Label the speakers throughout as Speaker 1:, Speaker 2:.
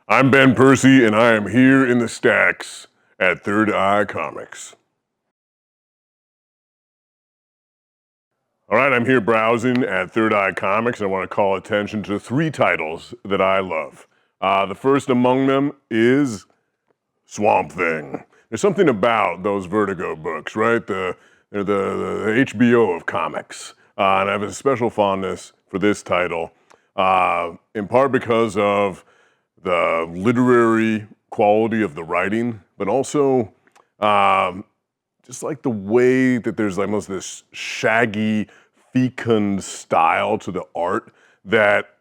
Speaker 1: I'm Ben Percy, and I am here in the stacks at Third Eye Comics. All right, I'm here browsing at Third Eye Comics, and I want to call attention to three titles that I love. The first among them is Swamp Thing. There's something about those Vertigo books, right? They're the HBO of comics. And I have a special fondness for this title, in part because of the literary quality of the writing, but also just like the way that there's like almost this shaggy, fecund style to the art that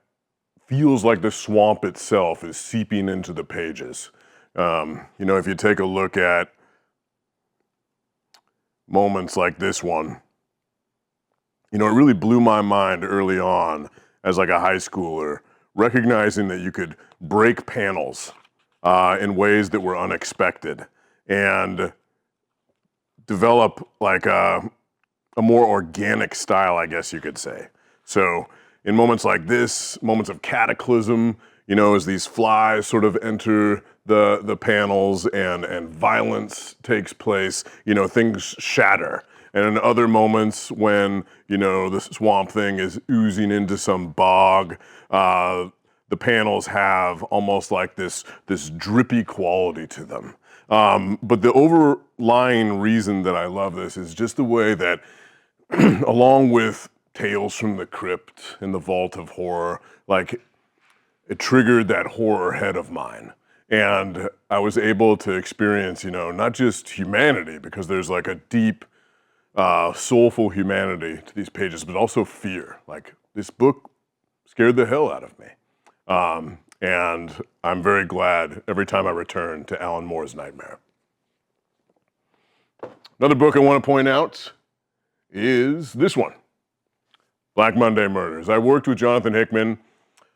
Speaker 1: feels like the swamp itself is seeping into the pages. If you take a look at moments like this one, it really blew my mind early on as like a high schooler, recognizing that you could break panels in ways that were unexpected and develop like a more organic style, I guess you could say. So in moments like this, moments of cataclysm, as these flies sort of enter the panels and violence takes place, things shatter. And in other moments when, the Swamp Thing is oozing into some bog, the panels have almost like this drippy quality to them. But the overlying reason that I love this is just the way that, along with Tales from the Crypt and the Vault of Horror, like it triggered that horror head of mine. And I was able to experience, not just humanity, because there's like a deep, soulful humanity to these pages, but also fear. Like this book scared the hell out of me. And I'm very glad every time I return to Alan Moore's Nightmare. Another book I want to point out is this one, Black Monday Murders. I worked with Jonathan Hickman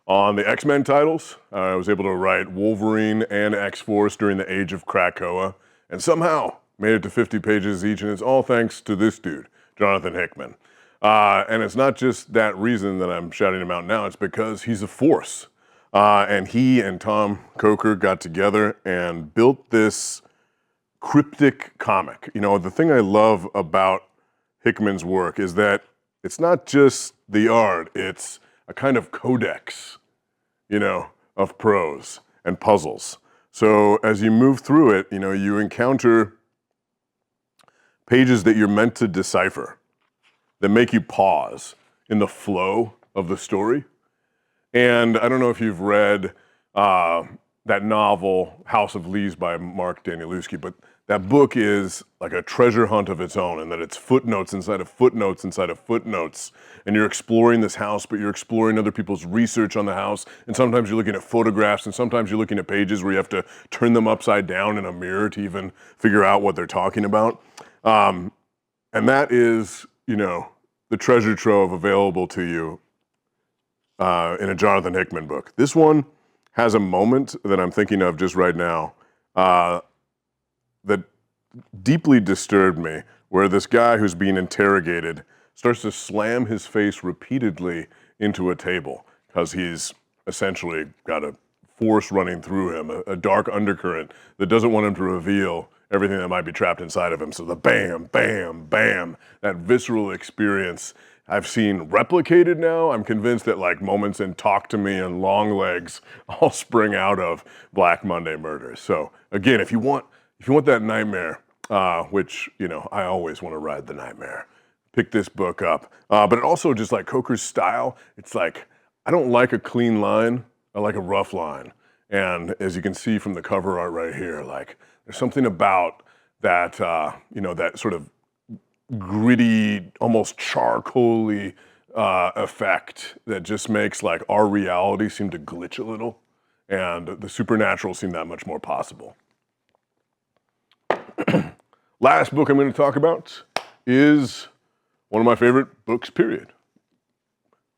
Speaker 1: on the X-Men titles. I was able to write Wolverine and X-Force during the age of Krakoa, and somehow made it to 50 pages each, and it's all thanks to this dude, Jonathan Hickman. And it's not just that reason that I'm shouting him out now, it's because he's a force. And he and Tomm Coker got together and built this cryptic comic. The thing I love about Hickman's work is that it's not just the art, it's a kind of codex, of prose and puzzles. So as you move through it, you encounter pages that you're meant to decipher, that make you pause in the flow of the story. And I don't know if you've read that novel, House of Leaves by Mark Danielewski, but that book is like a treasure hunt of its own, and that it's footnotes inside of footnotes inside of footnotes. And you're exploring this house, but you're exploring other people's research on the house. And sometimes you're looking at photographs, and sometimes you're looking at pages where you have to turn them upside down in a mirror to even figure out what they're talking about. And that is, the treasure trove available to you in a Jonathan Hickman book. This one has a moment that I'm thinking of just right now that deeply disturbed me, where this guy who's being interrogated starts to slam his face repeatedly into a table because he's essentially got a force running through him, a dark undercurrent that doesn't want him to reveal everything that might be trapped inside of him. So the bam, bam, bam, that visceral experience I've seen replicated now. I'm convinced that like moments in Talk to Me and Long Legs all spring out of Black Monday Murders. So again, if you want that nightmare, which, I always want to ride the nightmare, pick this book up. But it also just like Coker's style, it's like, I don't like a clean line, I like a rough line. And as you can see from the cover art right here, like there's something about that, that sort of gritty, almost charcoaly effect that just makes like our reality seem to glitch a little, and the supernatural seem that much more possible. Last book I'm going to talk about is one of my favorite books, period,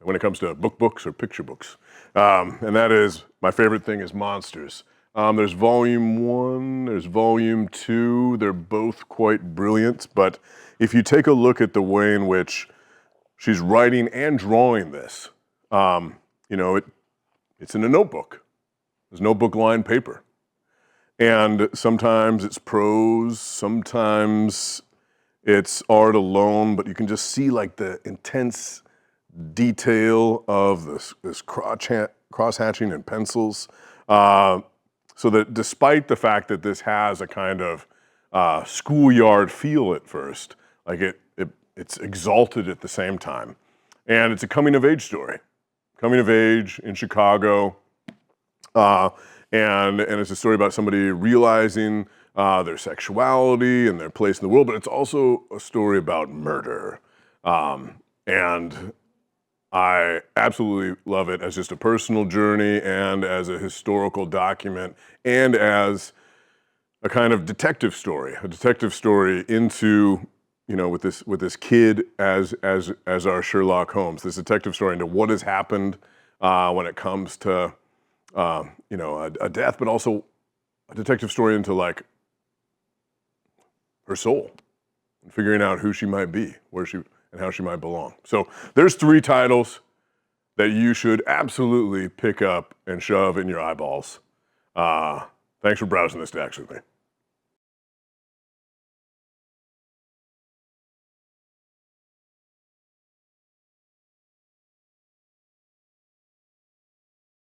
Speaker 1: when it comes to books or picture books. And that is, my favorite thing is Monsters. There's volume 1, there's volume 2. They're both quite brilliant, but if you take a look at the way in which she's writing and drawing this, it's in a notebook. There's no book-lined paper. And sometimes it's prose, sometimes it's art alone, but you can just see like the intense detail of this cross-hatching in pencils. So that despite the fact that this has a kind of schoolyard feel at first, like it's exalted at the same time. And it's a coming-of-age story. Coming of age in Chicago. And it's a story about somebody realizing their sexuality and their place in the world, but it's also a story about murder. And I absolutely love it as just a personal journey and as a historical document and as a kind of detective story into, you know, with this kid as our Sherlock Holmes, this detective story into what has happened when it comes to you know, a death, but also a detective story into like her soul and figuring out who she might be, where she and how she might belong. So there's 3 titles that you should absolutely pick up and shove in your eyeballs. Thanks for browsing this deck with me.